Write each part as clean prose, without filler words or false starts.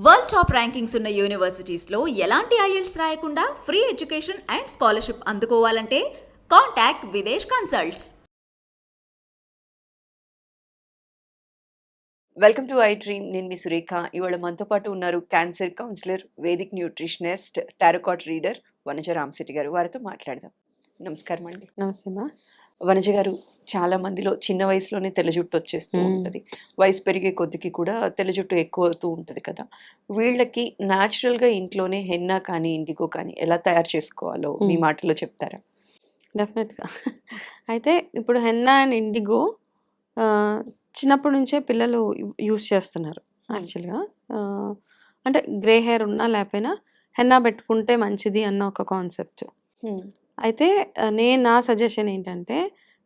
World top rankings ఉన్న యూనివర్సిటీస్లో ఎలాంటి ఐఎల్స్ రాయకుండా ఫ్రీ ఎడ్యుకేషన్ అండ్ స్కాలర్షిప్ అందుకోవాలంటే contact Videsh consults. Welcome to I dream. నేను మీ సురేఖ. ఇవాళ మనతో పాటు ఉన్నారు cancer counsellor, Vedic nutritionist, tarot card reader Vanaja Ramasetty గారు. వారితో మాట్లాడదాం. నమస్కారం అండి. నమస్తే మా. వనజ గారు, చాలా మందిలో చిన్న వయసులోనే తెల్ల జుట్టు వచ్చేస్తూ ఉంటుంది. వయసు పెరిగే కొద్దికి కూడా తెల్ల జుట్టు ఎక్కువ అవుతూ ఉంటుంది కదా. వీళ్ళకి న్యాచురల్గా ఇంట్లోనే హెన్నా కానీ ఇండిగో కానీ ఎలా తయారు చేసుకోవాలో మీ మాటలో చెప్తారా? డెఫినెట్గా. అయితే ఇప్పుడు హెన్నా అండ్ ఇండిగో చిన్నప్పటి నుంచే పిల్లలు యూస్ చేస్తున్నారు యాక్చువల్గా. అంటే గ్రే హెయిర్ ఉన్నా లేకపోయినా హెన్నా పెట్టుకుంటే మంచిది అన్న ఒక కాన్సెప్ట్. అయితే నా సజెషన్ ఏంటంటే,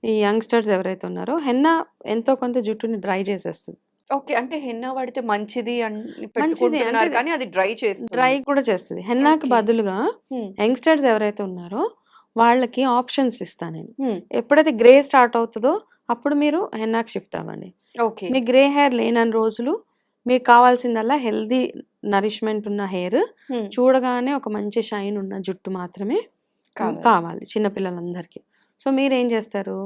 ఈ యంగ్స్టర్స్ ఎవరైతే ఉన్నారో హెన్నా ఎంతో కొంత జుట్టుని డ్రై చేసేస్తుంది. ఓకే, అంటే హెన్నా వాడితే మంచిది అని మంచిది పెట్టుకుంటున్నారు అంటే కానీ అది డ్రై చేస్తుంది. డ్రై కూడా చేస్తుంది. హెన్నాకి ఓకే. బదులుగా యంగ్స్టర్స్ ఎవరైతే ఉన్నారో వాళ్ళకి ఆప్షన్స్ ఇస్తాను నేను. హ్మ్. ఎప్పుడైతే గ్రే స్టార్ట్ అవుతుందో అప్పుడు మీరు హెన్నాకి షిఫ్ట్ అవ్వండి. ఓకే. మీ గ్రే హెయిర్ లేనన్ని రోజులు మీకు కావాల్సిందల్లా హెల్దీ నరిష్మెంట్ ఉన్న హెయిర్, హ్మ్. చూడగానే ఒక మంచి షైన్ ఉన్న జుట్టు మాత్రమే కావాలి చిన్నపిల్లలందరికీ. సో మీరేం చేస్తారు,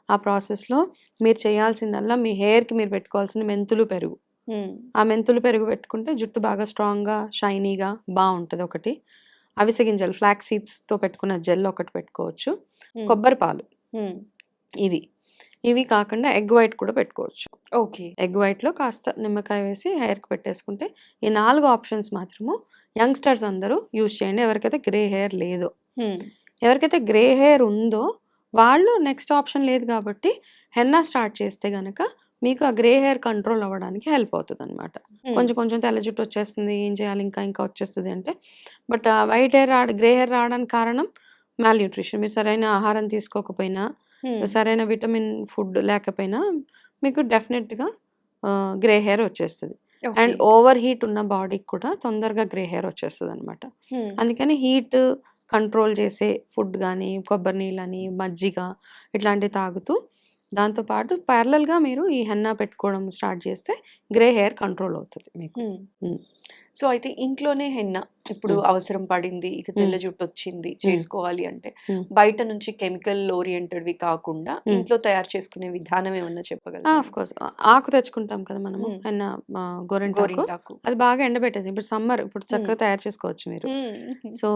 ఆ ప్రాసెస్లో మీరు చేయాల్సిందల్లా మీ హెయిర్కి మీరు పెట్టుకోవాల్సిన మెంతులు పెరుగు. హ్మ్. ఆ మెంతులు పెరుగు పెట్టుకుంటే జుట్టు బాగా స్ట్రాంగ్గా షైనీగా బాగుంటుంది. ఒకటి అవిసె గింజలు ఫ్లాక్ సీడ్స్తో పెట్టుకున్న జెల్ ఒకటి పెట్టుకోవచ్చు. హ్మ్. కొబ్బరి పాలు, హ్మ్. ఇవి కాకుండా ఎగ్ వైట్ కూడా పెట్టుకోవచ్చు. ఓకే. ఎగ్ వైట్లో కాస్త నిమ్మకాయ వేసి హెయిర్కి పెట్టేసుకుంటే ఈ 4 ఆప్షన్స్ మాత్రము యంగ్స్టర్స్ అందరూ యూజ్ చేయండి. ఎవరికైతే గ్రే హెయిర్ లేదో. హ్మ్. ఎవరికైతే గ్రే హెయిర్ ఉందో వాళ్ళు నెక్స్ట్ ఆప్షన్ లేదు కాబట్టి హెన్నా స్టార్ట్ చేస్తే గనక మీకు ఆ గ్రే హెయిర్ కంట్రోల్ అవ్వడానికి హెల్ప్ అవుతుంది అనమాట. హ్మ్. కొంచెం కొంచెం తెల్ల జుట్టు వచ్చేస్తుంది, ఏం చేయాలి, ఇంకా ఇంకా వచ్చేస్తుంది అంటే. But white hair grey hair రావడానికి కారణం మాల్ న్యూట్రిషన్. మీరు సరైన ఆహారం తీసుకోకపోయినా, హ్మ్. సరైన విటమిన్ ఫుడ్ లేకపోయినా మీకు డెఫినెట్గా గ్రే హెయిర్ వచ్చేస్తుంది. And okay. ఓవర్ హీట్ ఉన్న బాడీకి కూడా తొందరగా గ్రే హెయిర్ వచ్చేస్తుంది అనమాట. హ్మ్. అందుకని హీట్ కంట్రోల్ చేసే ఫుడ్ కానీ, కొబ్బరి నీళ్ళని, మజ్జిగ ఇట్లాంటివి తాగుతూ దాంతోపాటు ప్యారలల్గా మీరు ఈ హెన్నా పెట్టుకోవడం స్టార్ట్ చేస్తే గ్రే హెయిర్ కంట్రోల్ అవుతుంది మీకు. హ్మ్. సో అయితే ఇంట్లోనే హెన్నా ఇప్పుడు అవసరం పడింది, ఇక తెల్ల జుట్టు వచ్చింది, చేసుకోవాలి అంటే బయట నుంచి కెమికల్ ఓరియంటెడ్వి కాకుండా ఇంట్లో తయారు చేసుకునే విధానం ఏమన్నా చెప్పగలరా? ఆఫ్ కోర్స్ ఆకు తెచ్చుకుంటాం కదా మనము, హెన్నా గోరింటాకు. గోరింటాకు. అది బాగా ఎండబెట్టేసి ఇప్పుడు సమ్మర్, ఇప్పుడు చక్కగా తయారు చేసుకోవచ్చు మీరు. హ్మ్. సో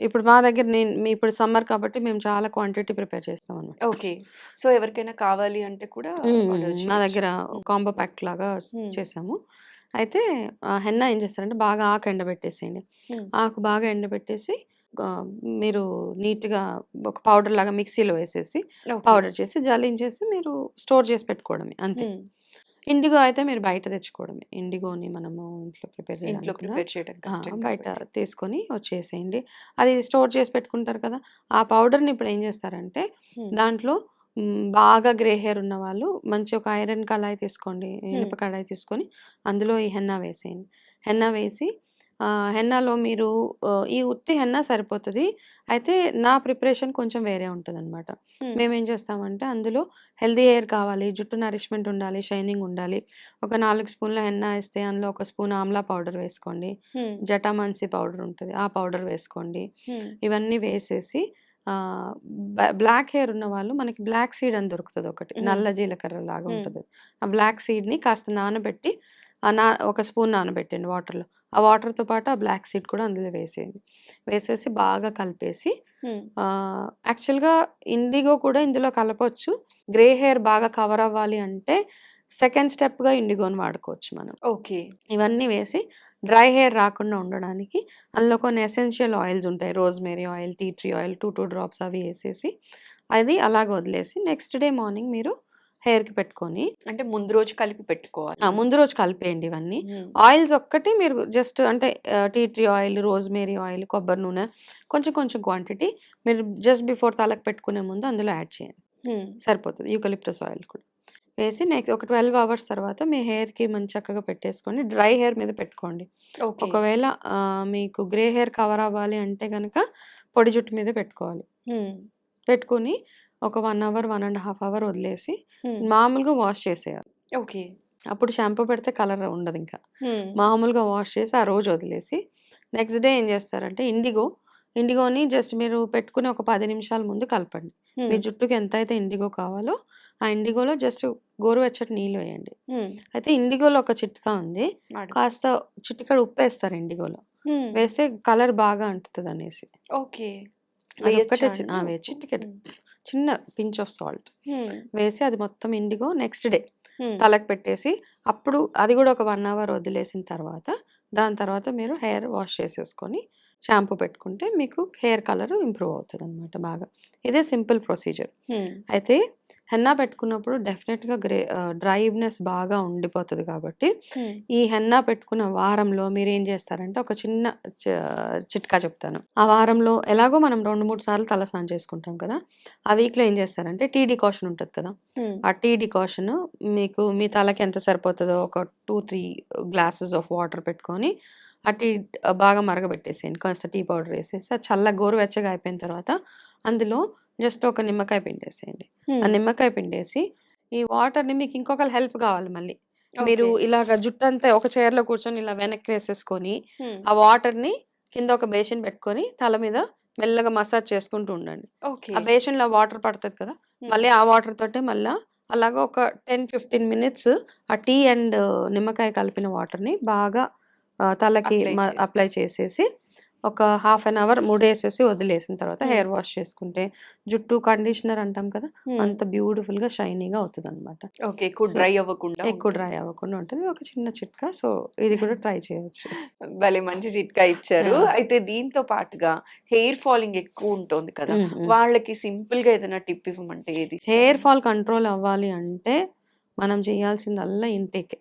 ఇప్పుడు మా దగ్గర ఇప్పుడు సమ్మర్ కాబట్టి మేము చాలా క్వాంటిటీ ప్రిపేర్ చేస్తాం అన్నమాట. ఓకే. సో ఎవరికైనా కావాలి అంటే కూడా ఆర్డర్ మా చేయొచ్చు. దగ్గర కాంబో ప్యాక్ లాగా హ్మ్. చేసాము. అయితే హెన్నా ఏం చేస్తారంటే బాగా ఆకు ఎండబెట్టేసేయండి. హ్మ్. ఆకు బాగా ఎండబెట్టేసి ఆహ్, మీరు నీట్‌గా ఒక పౌడర్ లాగా మిక్సీలో వేసేసి, ఓకే. పౌడర్ చేసి జల్లించేసి మీరు స్టోర్ చేసి పెట్టుకోవడమే అంతే. హ్మ్. ఇండిగో అయితే మీరు బయట తెచ్చుకోవడమే. ఇండిగోని మనము ఇంట్లో ప్రిపేర్ ఇంట్లో చేయడానికి కూడా ప్రిపేర్ చేయడం కష్టం బయట కాబట్టి. తీసుకొని వచ్చేసేయండి. అది స్టోర్ చేసి పెట్టుకుంటారు కదా. ఆ పౌడర్‌ని ఇప్పుడు ఏం చేస్తారంటే హ్మ్. దాంట్లో బాగా గ్రే హెయిర్ ఉన్నవాళ్ళు మంచి ఒక ఐరన్ కళాయి తీసుకోండి. ఇనుప కడాయి తీసుకొని అందులో ఈ హెన్నా వేసేయండి. హెన్నా వేసి హెన్నాలో మీరు ఈ ఉత్తి హెన్నా సరిపోతది. అయితే నా ప్రిపరేషన్ కొంచెం వేరే ఉంటదనమాట. హ్మ్. మేమేం చేస్తామంటే అందులో హెల్తీ హెయిర్ కావాలి, జుట్టు నరిష్మెంట్ ఉండాలి, షైనింగ్ ఉండాలి. ఒక 4 స్పూన్ల హెన్నా ఏస్తే అందులో ఒక స్పూన్ ఆమ్లా పౌడర్ వేసుకోండి. హ్మ్. జటామాంసి పౌడర్ ఉంటది. ఆ పౌడర్ వేసుకోండి. హ్మ్. ఇవన్నీ వేసేసి ఆహ్, బ్లాక్ హెయిర్ ఉన్నవాళ్ళు మనకి బ్లాక్ సీడ్ అని దొరుకుతది ఒకటి. హ్మ్. నల్ల జీలకర్ర లాగా హ్మ్. ఉంటది. ఆ బ్లాక్ సీడ్‌ని కాస్త నానబెట్టి ఒక స్పూన్ నానబెట్టండి వాటర్‌లో. ఆ వాటర్‌తో పాటు ఆ బ్లాక్ సీడ్ కూడా అందులో వేసేయండి. వేసేసి బాగా కలిపేసి హ్మ్. యాక్చువల్‌గా ఇండిగో కూడా ఇందులో కలపొచ్చు. గ్రే హెయిర్ బాగా కవర్ అవ్వాలి అంటే సెకండ్ స్టెప్‌గా ఇండిగోని వాడుకోవచ్చు మనం. ఓకే. ఇవన్నీ వేసి డ్రై హెయిర్ రాకుండా ఉండడానికి అందులో కొన్ని ఎసెన్షియల్ ఆయిల్స్ ఉంటాయి. Rosemary oil, tea tree oil 2 drops అవి ఏసేసి అది అలాగ వదిలేసి నెక్స్ట్ డే మార్నింగ్ మీరు హెయిర్‌కి పెట్టుకొని అంటే ముందు రోజు కలిపి పెట్టుకోవాలి. ముందు రోజు కలిపేయండి ఇవన్నీ. హ్మ్. ఆయిల్స్ ఒక్కటి మీరు జస్ట్ అంటే tea tree oil, rosemary oil, కొబ్బరి నూనె కొంచెం కొంచెం క్వాంటిటీ మీరు జస్ట్ బిఫోర్ తలకు పెట్టుకునే ముందు అందులో యాడ్ చేయండి. హ్మ్. సరిపోతది. యూకలిప్టస్ ఆయిల్ కూడా. వేసి నెక్స్ట్ ఒక 12 అవర్స్ తర్వాత మీ హెయిర్‌కి చక్కగా పెట్టేసుకొని డ్రై హెయిర్ మీద పెట్టుకోండి. ఓకే. ఒకవేళ మీకు గ్రే హెయిర్ కవర్ అవ్వాలి అంటే గనక పొడి జుట్టు మీద పెట్టుకోవాలి. హ్మ్. పెట్టుకొని ఒక 1 అవర్, 1 ½ అవర్ వదిలేసి హ్మ్. మామూలుగా వాష్ చేసేయాలి. ఓకే. అప్పుడు షాంపూ పెడితే కలర్ ఉండదు ఇంకా. మామూలుగా వాష్ చేసి ఆ రోజు వదిలేసి నెక్స్ట్ డే ఏం చేస్తారంటే ఇండిగోని జస్ట్ మీరు పెట్టుకుని ఒక 10 నిమిషాల ముందు కలపండి. మీ జుట్టుకి ఎంత అయితే ఇండిగో కావాలో ఆ ఇండిగోలో జస్ట్ గోరువెచ్చటి నీళ్ళు వేయండి. అయితే ఇండిగోలో ఒక చిట్కా ఉంది. కాస్త చిటికెడు ఉప్పు వేస్తారు ఇండిగోలో. వేస్తే కలర్ బాగా అంటుతుంది అనేసి. ఓకే. అదొక్కటే చిటికెడు చిన్న పించ్ ఆఫ్ సాల్ట్ వేసి అది మొత్తం ఇండిగో నెక్స్ట్ డే తలకు పెట్టేసి అప్పుడు అది కూడా ఒక 1 అవర్ వదిలేసిన తర్వాత దాని తర్వాత మీరు హెయిర్ వాష్ చేసేసుకొని షాంపూ పెట్టుకుంటే మీకు హెయిర్ కలర్ ఇంప్రూవ్ అవుతుంది అనమాట బాగా. ఇదే సింపుల్ ప్రొసీజర్. అయితే హెన్నా పెట్టుకున్నప్పుడు డెఫినెట్గా డ్రైనెస్ బాగా ఉండిపోతుంది కాబట్టి ఈ హెన్నా పెట్టుకున్న వారంలో మీరు ఏం చేస్తారంటే ఒక చిన్న చిట్కా చెప్తాను. ఆ వారంలో ఎలాగో మనం 2-3 సార్లు తలస్నానం చేసుకుంటాం కదా, ఆ వీక్లో ఏం చేస్తారంటే టీ డికాషన్ ఉంటుంది కదా, ఆ టీ డికాషన్ మీకు మీ తలకి ఎంత సరిపోతుందో ఒక 2-3 గ్లాసెస్ ఆఫ్ వాటర్ పెట్టుకొని ఆ టీ బాగా మరగబెట్టేసేయండి. కాస్త టీ పౌడర్ వేసేసి అది చల్ల గోరువెచ్చగా అయిపోయిన తర్వాత అందులో జస్ట్ ఒక నిమ్మకాయ పిండేసేయండి. ఆ నిమ్మకాయ పిండేసి ఈ వాటర్ని మీకు ఇంకొకరు హెల్ప్ కావాలి మళ్ళీ మీరు ఇలాగ జుట్టు అంతా ఒక చైర్లో కూర్చొని ఇలా వెనక్కి వేసేసుకొని ఆ వాటర్ని కింద ఒక బేసిన్ పెట్టుకొని తల మీద మెల్లగా మసాజ్ చేసుకుంటూ ఉండండి. ఆ బేసిన్లో వాటర్ పడుతుంది కదా, మళ్ళీ ఆ వాటర్ తోటే మళ్ళీ అలాగా ఒక 10-15 మినిట్స్ ఆ టీ అండ్ నిమ్మకాయ కలిపిన వాటర్ని బాగా తలకి అప్లై చేసేసి ఒక హాఫ్ అన్ అవర్ ముడేసేసి వదిలేసిన తర్వాత హెయిర్ వాష్ చేసుకుంటే జుట్టు కండిషనర్ అంటాం కదా, అంత బ్యూటిఫుల్ గా షైనీగా అవుతుంది అనమాట. ఎక్కువ డ్రై అవ్వకుండా ఉంటుంది. ఒక చిన్న చిట్కా. సో ఇది కూడా ట్రై చేయొచ్చు. భలే మంచి చిట్కా ఇచ్చారు. అయితే దీంతో పాటుగా హెయిర్ ఫాలింగ్ ఎక్కువ ఉంటుంది కదా, వాళ్ళకి సింపుల్ గా ఏదైనా టిప్ ఇవ్వమంటే ఏది? హెయిర్ ఫాల్ కంట్రోల్ అవ్వాలి అంటే మనం చేయాల్సిందల్లా ఇంటేక్.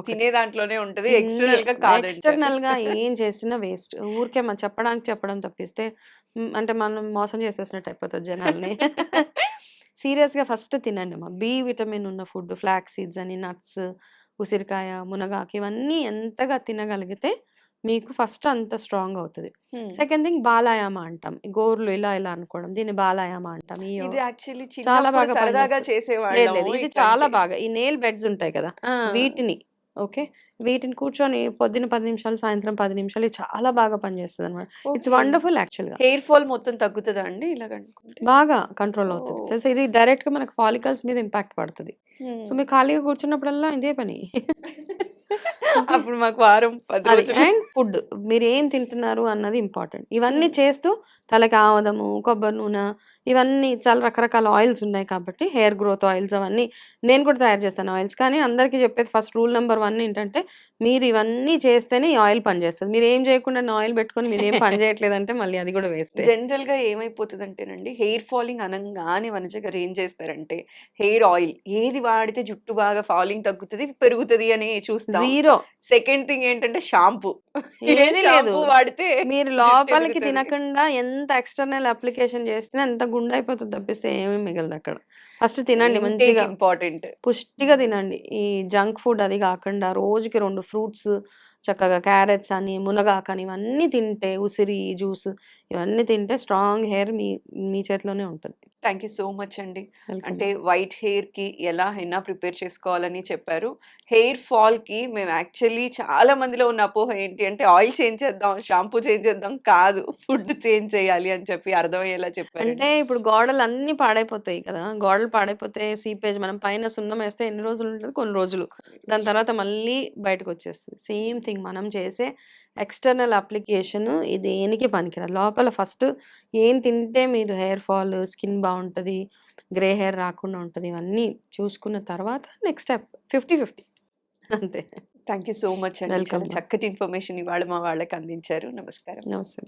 తినే దాంట్లోనే ఉంటది, ఎక్స్టర్నల్ గా ఏం చేసినా వేస్ట్. ఊరికే మనం చెప్పడం తప్పిస్తే అంటే మనం మోసం చేసేసినట్టు అయిపోతుంది జనాల్ని. సీరియస్ గా ఫస్ట్ తినండి అమ్మా. బి విటమిన్ ఉన్న ఫుడ్, ఫ్లాక్స్ సీడ్స్ అని, నట్స్, ఉసిరికాయ, మునగాకు ఇవన్నీ ఎంతగా తినగలిగితే మీకు ఫస్ట్ అంత స్ట్రాంగ్ అవుతుంది. సెకండ్ థింగ్ బాలాయామ అంటాం. గోర్లు ఇలా ఇలా అనుకోవడం, దీన్ని బాలాయామ అంటాం. చాలా బాగా ఇది చాలా బాగా ఈ నెయిల్ బెడ్స్ ఉంటాయి కదా, వీటిని కూర్చొని పొద్దున 10 నిమిషాలు, సాయంత్రం 10 నిమిషాలు చాలా బాగా పనిచేస్తుంది అనమాట. ఇట్స్ వండర్ఫుల్ యాక్చువల్ గా. హెయిర్ ఫాల్ మొత్తం తగ్గుతుందా అండి ఇలా? బాగా కంట్రోల్ అవుతుంది తెలుసా. ఇది డైరెక్ట్ గా మనకు ఫాలికల్స్ మీద ఇంపాక్ట్ పడుతుంది. సో మీరు ఖాళీగా కూర్చున్నప్పుడల్లా ఇదే పని. అప్పుడు మాకు వారం 10 రోజులు. అండ్ ఫుడ్ మీరు ఏం తింటున్నారు అన్నది ఇంపార్టెంట్. ఇవన్నీ చేస్తూ తలకి ఆవదము, కొబ్బరి నూనె, ఇవన్నీ చాలా రకరకాల ఆయిల్స్ ఉన్నాయి కాబట్టి హెయిర్ గ్రోత్ ఆయిల్స్ అవన్నీ నేను కూడా తయారు చేస్తాను ఆయిల్స్. కానీ అందరికీ చెప్పేది ఫస్ట్ రూల్ నెంబర్ 1 ఏంటంటే మీరు ఇవన్నీ చేస్తేనే ఈ ఆయిల్ పనిచేస్తుంది. మీరు ఏం చేయకుండా ఆయిల్ పెట్టుకొని మీరు ఏం పని చేయట్లేదంటే మళ్ళీ అది కూడా వేస్ట్. జనరల్ గా ఏమైపోతుంది అంటేనండి, హెయిర్ ఫాలింగ్ అనగానే వనజ గారు ఏం చేస్తారంటే హెయిర్ ఆయిల్ ఏది వాడితే జుట్టు బాగా ఫాలింగ్ తగ్గుతుంది పెరుగుతుంది అని చూస్తాం. జీరో. సెకండ్ థింగ్ ఏంటంటే షాంపూ. ఏది లేదు, వాడితే మీరు లోపలికి తినకుండా ఎంత ఎక్స్టర్నల్ అప్లికేషన్ చేస్తే అంత గుండె అయిపోతుంది తప్పిస్తే ఏమీ మిగలదు అక్కడ. ఫస్ట్ తినండి మంచిగా, ఇంపార్టెంట్ పుష్టిగా తినండి. ఈ జంక్ ఫుడ్ అది కాకుండా రోజుకి 2 ఫ్రూట్స్ చక్కగా, క్యారెట్స్ అని, మునగాకు అని ఇవన్నీ తింటే, ఉసిరి జ్యూస్ ఇవన్నీ తింటే స్ట్రాంగ్ హెయిర్ మీ చేతిలోనే ఉంటుంది. థ్యాంక్ యూ సో మచ్ అండి. అంటే వైట్ హెయిర్ కి ఎలా హెన్నా ప్రిపేర్ చేసుకోవాలని చెప్పారు. హెయిర్ ఫాల్ కి మేము యాక్చువల్లీ చాలా మందిలో ఉన్న అపోహ ఏంటి అంటే ఆయిల్ చేంజ్ చేద్దాం, షాంపూ చేంజ్ చేద్దాం కాదు, ఫుడ్ చేంజ్ చేయాలి అని చెప్పి అర్థమయ్యేలా చెప్పారు. అంటే ఇప్పుడు గోడలు అన్ని పాడైపోతాయి కదా, గోడలు పాడైపోతే సీపేజ్ మనం పైన సున్నం వేస్తే ఎన్ని రోజులు ఉంటుంది? కొన్ని రోజులు. దాని తర్వాత మళ్ళీ బయటకు వచ్చేస్తుంది. సేమ్ థింగ్ మనం చేసే ఎక్స్టర్నల్ అప్లికేషన్ ఇది దేనికి పనికిరాదు. లోపల ఫస్ట్ ఏం తింటే మీరు హెయిర్ ఫాల్, స్కిన్ బాగుంటుంది, గ్రే హెయిర్ రాకుండా ఉంటుంది, ఇవన్నీ చూసుకున్న తర్వాత నెక్స్ట్ స్టెప్ 50-50 అంతే. థ్యాంక్ యూ సో మచ్ అండి. వెల్కమ్. చక్కటి ఇన్ఫర్మేషన్ ఇవాళ మా వాళ్ళకి అందించారు. నమస్కారం. నమస్తే.